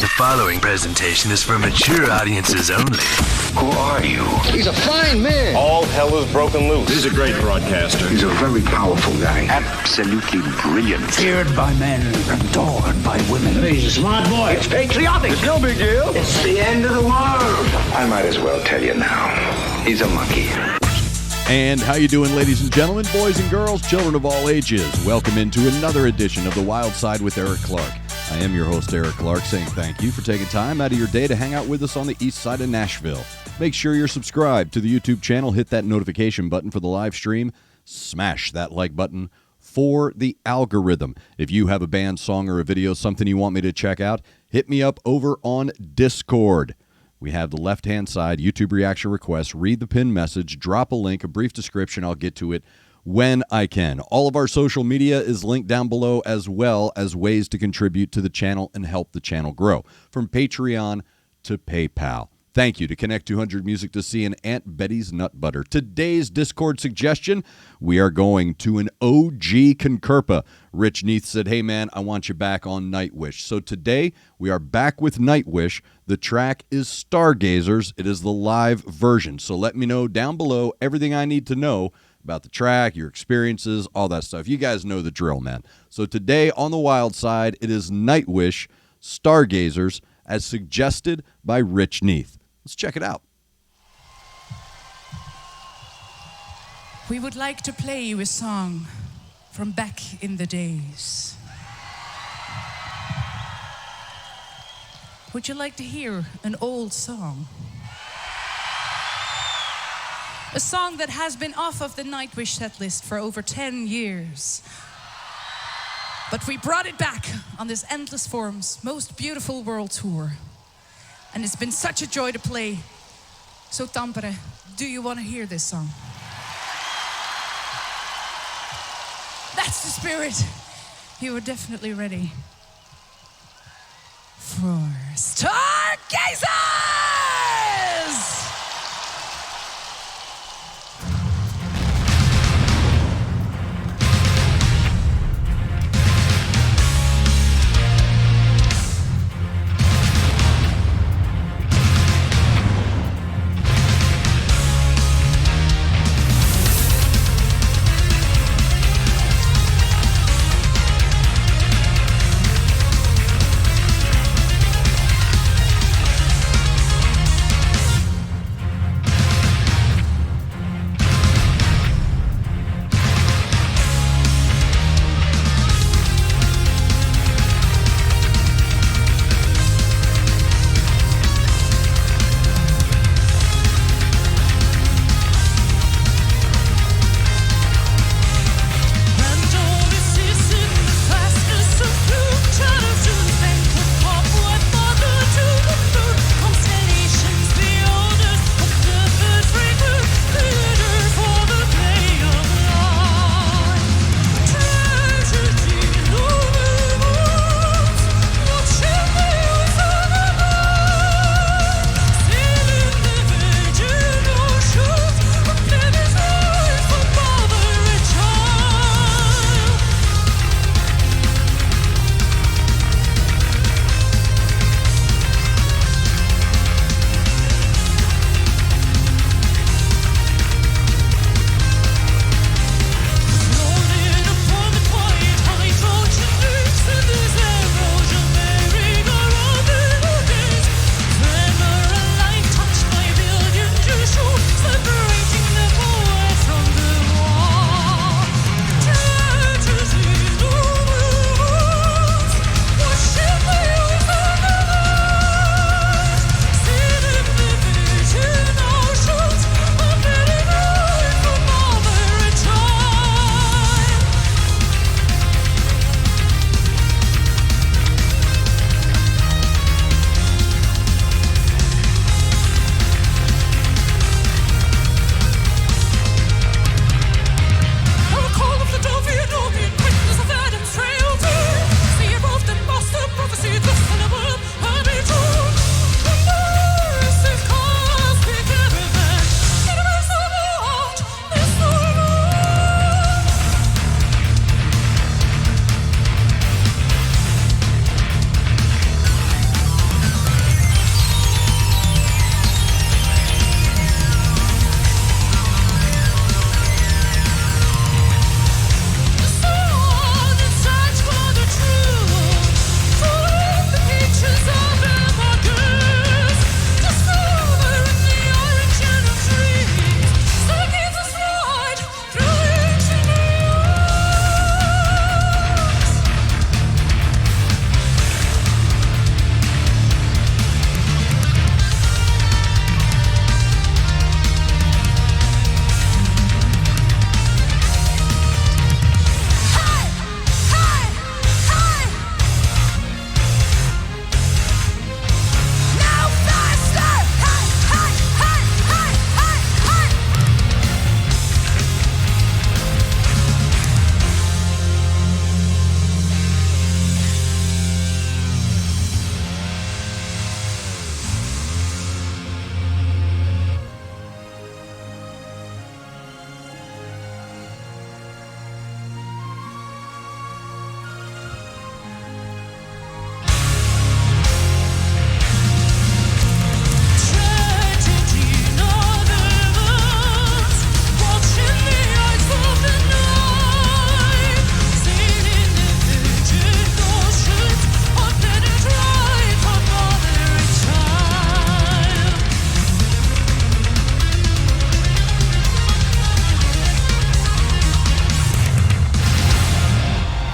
The following presentation is for mature audiences only. Who are you? He's a fine man. All hell is broken loose. He's a great broadcaster. He's a very powerful guy. Absolutely brilliant. Feared by men, adored by women. He's a smart boy. It's patriotic. It's no big deal. It's the end of the world. I might as well tell you now. He's a monkey. And how you doing, ladies and gentlemen, boys and girls, children of all ages? Welcome into another edition of The Wyldeside with Eric Clark. I am your host, Eric Clark, saying thank you for taking time out of your day to hang out with us on the east side of Nashville. Make sure you're subscribed to the YouTube channel. Hit that notification button for the live stream. Smash that like button for the algorithm. If you have a band, song, or a video, something you want me to check out, hit me up over on Discord. We have the left-hand side, YouTube reaction requests. Read the pinned message, drop a link, a brief description. I'll get to it when I can. All of our social media is linked down below, as well as ways to contribute to the channel and help the channel grow, from Patreon to PayPal. Thank you to Connect 200 Music to See and Aunt Betty's Nut Butter. Today's Discord suggestion, we are going to an OG CONCURPA. Rich Neath said, hey man, I want you back on Nightwish. So today we are back with Nightwish. The track is Stargazers. It is the live version. So let me know down below everything I need to know about the track, your experiences, all that stuff. You guys know the drill, man. So today on the Wyldeside, it is Nightwish, Stargazers, as suggested by Rich Neath. Let's check it out. We would like to play you a song from back in the days. Would you like to hear an old song? A song that has been off of the Nightwish set list for over 10 years. But we brought it back on this Endless Forms Most Beautiful World Tour. And it's been such a joy to play. So Tampere, do you want to hear this song? That's the spirit. You are definitely ready for Stargazers!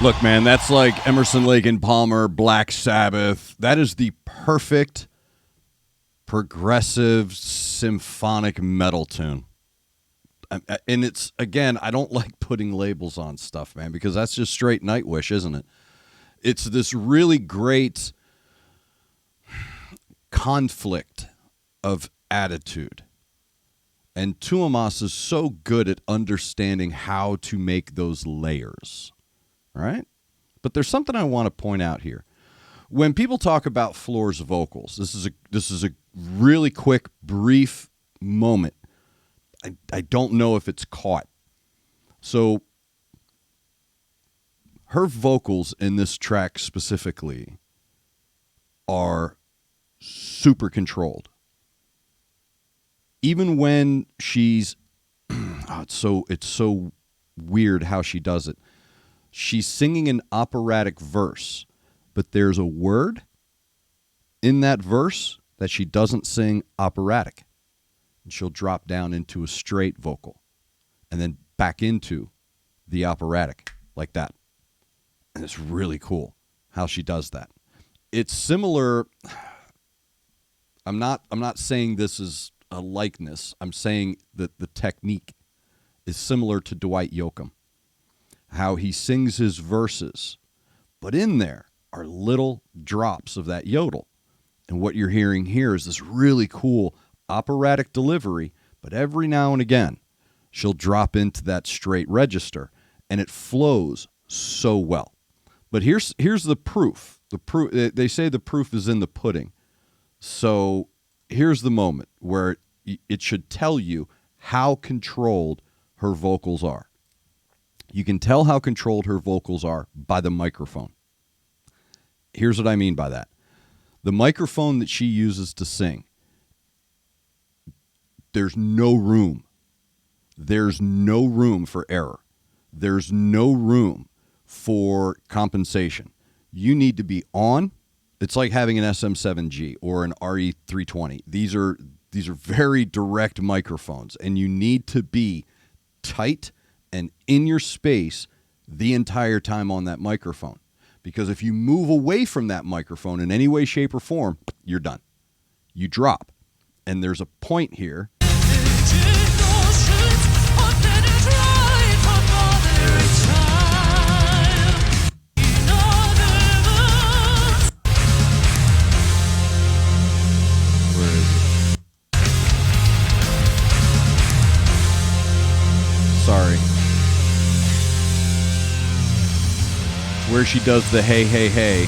Look, man, that's like Emerson, Lake and Palmer, Black Sabbath. That is the perfect progressive symphonic metal tune. And it's, again, I don't like putting labels on stuff, man, because that's just straight Nightwish, isn't it? It's this really great conflict of attitude. And Tuomas is so good at understanding how to make those layers, right? But there's something I want to point out here. When people talk about Floor's vocals, this is a really quick, brief moment. I don't know if it's caught. So her vocals in this track specifically are super controlled. Even when she's, it's so weird how she does it. She's singing an operatic verse, but there's a word in that verse that she doesn't sing operatic. And she'll drop down into a straight vocal and then back into the operatic like that. And it's really cool how she does that. It's similar. I'm not saying this is a likeness. I'm saying that the technique is similar to Dwight Yoakam. How he sings his verses, but in there are little drops of that yodel. And what you're hearing here is this really cool operatic delivery, but every now and again, she'll drop into that straight register, and it flows so well. But here's the proof. They say the proof is in the pudding. So here's the moment where it should tell you how controlled her vocals are. You can tell how controlled her vocals are by the microphone. Here's what I mean by that. The microphone that she uses to sing, there's no room. There's no room for error. There's no room for compensation. You need to be on. It's like having an SM7G or an RE320. These are very direct microphones, and you need to be tight and in your space the entire time on that microphone. Because if you move away from that microphone in any way, shape, or form, you're done. You drop. And there's a point here. Where is it? Sorry. Where she does the hey, hey, hey.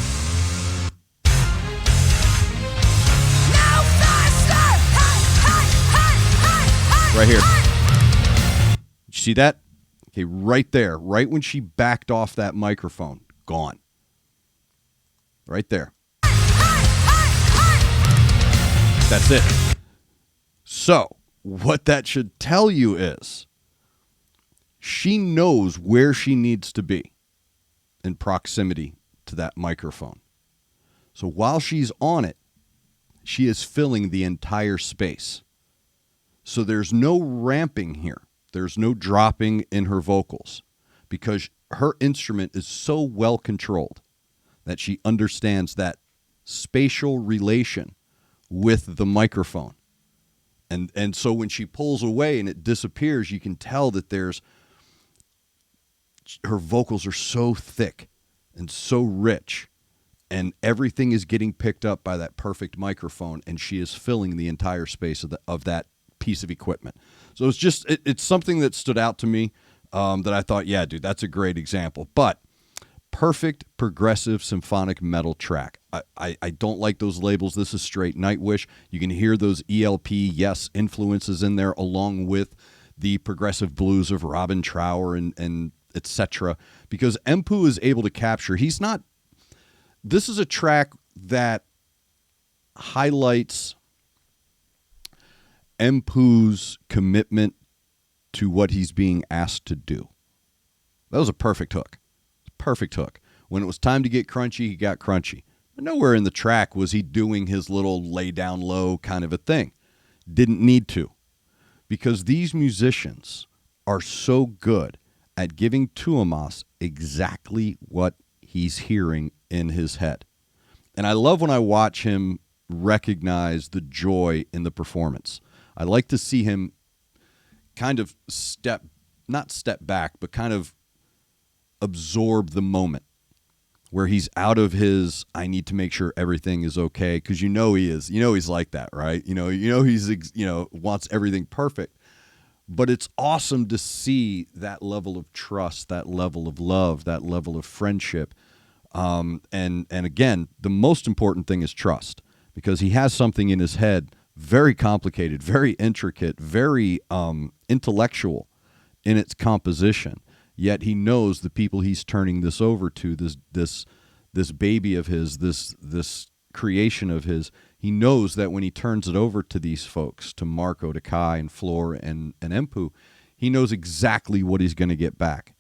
Right here. You see that? Okay, right there. Right when she backed off that microphone. Gone. Right there. That's it. So, what that should tell you is she knows where she needs to be in proximity to that microphone. So while she's on it, she is filling the entire space. So there's no ramping here. There's no dropping in her vocals because her instrument is so well controlled that she understands that spatial relation with the microphone. And so when she pulls away and it disappears, you can tell that her vocals are so thick and so rich, and everything is getting picked up by that perfect microphone, and she is filling the entire space of that piece of equipment. So it's something that stood out to me that I thought, yeah, dude, that's a great example. But perfect progressive symphonic metal track. I don't like those labels. This is straight Nightwish. You can hear those ELP, yes, influences in there, along with the progressive blues of Robin Trower and etc. Because Empu is able to capture. This is a track that highlights Empu's commitment to what he's being asked to do. That was a perfect hook. Perfect hook. When it was time to get crunchy, he got crunchy. But nowhere in the track was he doing his little lay down low kind of a thing. Didn't need to. Because these musicians are so good at giving Tuomas exactly what he's hearing in his head. And I love when I watch him recognize the joy in the performance. I like to see him kind of not step back, but kind of absorb the moment where he's out of his, I need to make sure everything is okay, because he is. He's like that, right? He's wants everything perfect. But it's awesome to see that level of trust, that level of love, that level of friendship. And again, the most important thing is trust, because he has something in his head, very complicated, very intricate, very intellectual in its composition. Yet he knows the people he's turning this over to, this baby of his, this creation of his. He knows that when he turns it over to these folks, to Marco, to Kai, and Floor, and Empu, he knows exactly what he's going to get back.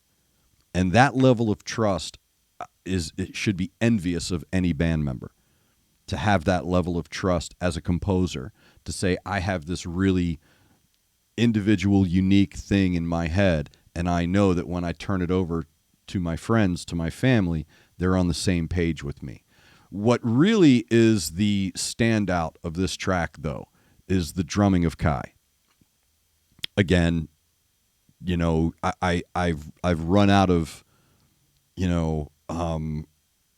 And that level of trust it should be envious of any band member, to have that level of trust as a composer, to say, I have this really individual, unique thing in my head, and I know that when I turn it over to my friends, to my family, they're on the same page with me. What really is the standout of this track, though, is the drumming of Kai. Again, I've run out of,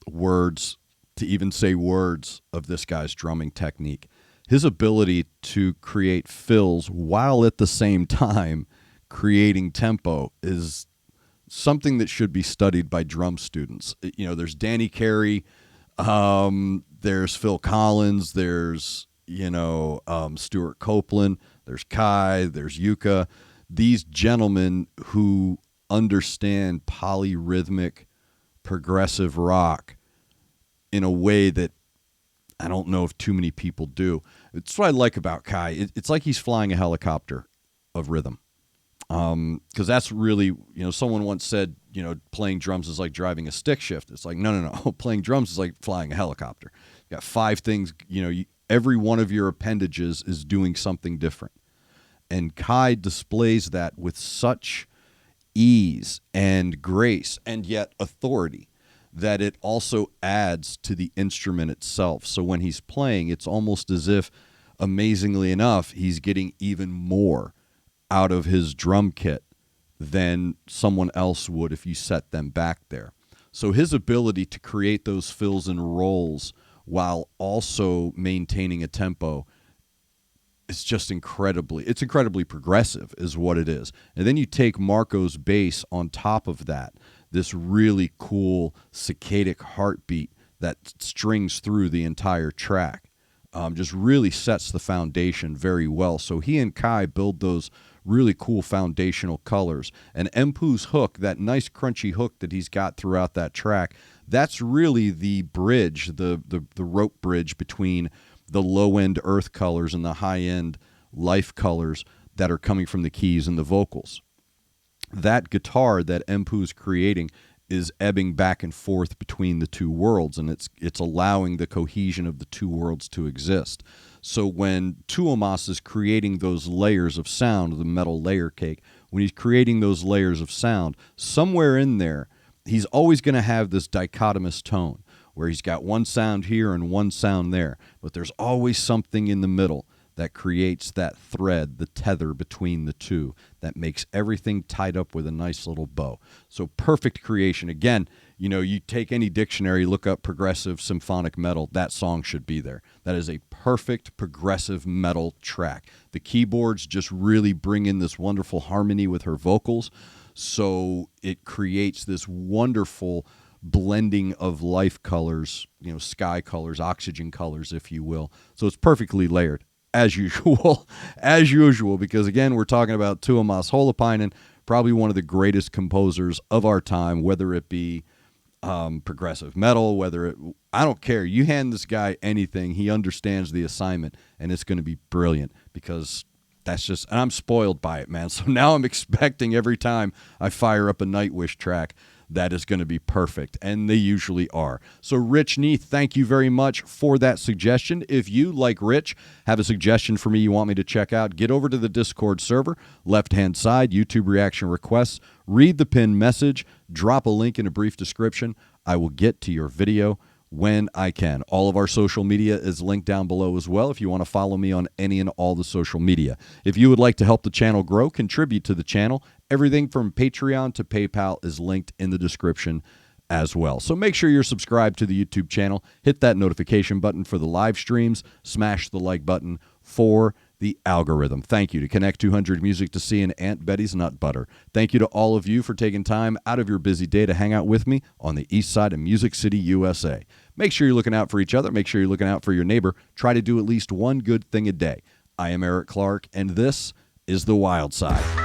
words to even say words of this guy's drumming technique. His ability to create fills while at the same time creating tempo is something that should be studied by drum students. There's Danny Carey, there's Phil Collins, there's Stuart Copeland, there's Kai, there's Yuka. These gentlemen who understand polyrhythmic progressive rock in a way that I don't know if too many people do. It's what I like about Kai. It's like he's flying a helicopter of rhythm. Because that's really, someone once said, playing drums is like driving a stick shift. It's like, no. Playing drums is like flying a helicopter. You got 5 things, every one of your appendages is doing something different. And Kai displays that with such ease and grace and yet authority that it also adds to the instrument itself. So when he's playing, it's almost as if, amazingly enough, he's getting even more out of his drum kit than someone else would if you set them back there. So his ability to create those fills and rolls while also maintaining a tempo is just incredibly progressive is what it is. And then you take Marco's bass on top of that, this really cool cicadic heartbeat that strings through the entire track. Just really sets the foundation very well. So he and Kai build those really cool foundational colors. And Empu's hook, that nice crunchy hook that he's got throughout that track, that's really the bridge, the rope bridge between the low-end earth colors and the high-end life colors that are coming from the keys and the vocals. That guitar that Empu's creating is ebbing back and forth between the two worlds, and it's allowing the cohesion of the two worlds to exist. So when Tuomas is creating those layers of sound, the metal layer cake, when he's creating those layers of sound, somewhere in there, he's always going to have this dichotomous tone where he's got one sound here and one sound there, but there's always something in the middle that creates that thread, the tether between the two, that makes everything tied up with a nice little bow. So perfect creation. Again, you take any dictionary, look up progressive symphonic metal, that song should be there. That is a perfect progressive metal track. The keyboards just really bring in this wonderful harmony with her vocals, so it creates this wonderful blending of life colors, sky colors, oxygen colors, if you will. So it's perfectly layered. As usual, because again, we're talking about TuomasHolopainen, probably one of the greatest composers of our time, whether it be progressive metal, I don't care. You hand this guy anything, he understands the assignment, and it's going to be brilliant, because and I'm spoiled by it, man. So now I'm expecting every time I fire up a Nightwish track, that is going to be perfect, and they usually are. So Rich Neath, thank you very much for that suggestion. If you, like Rich, have a suggestion for me you want me to check out, get over to the Discord server, left-hand side, YouTube reaction requests, Read the pinned message, drop a link in a brief description. I will get to your video when I can. All of our social media is linked down below as well if you want to follow me on any and all the social media. If you would like to help the channel grow, contribute to the channel, everything from Patreon to PayPal is linked in the description as well. So make sure you're subscribed to the YouTube channel. Hit that notification button for the live streams. Smash the like button for the algorithm. Thank you to Connect 200 Music to see and Aunt Betty's Nut Butter. Thank you to all of you for taking time out of your busy day to hang out with me on the east side of Music City, USA. Make sure you're looking out for each other. Make sure you're looking out for your neighbor. Try to do at least one good thing a day. I am Eric Clark, and this is The Wild Side.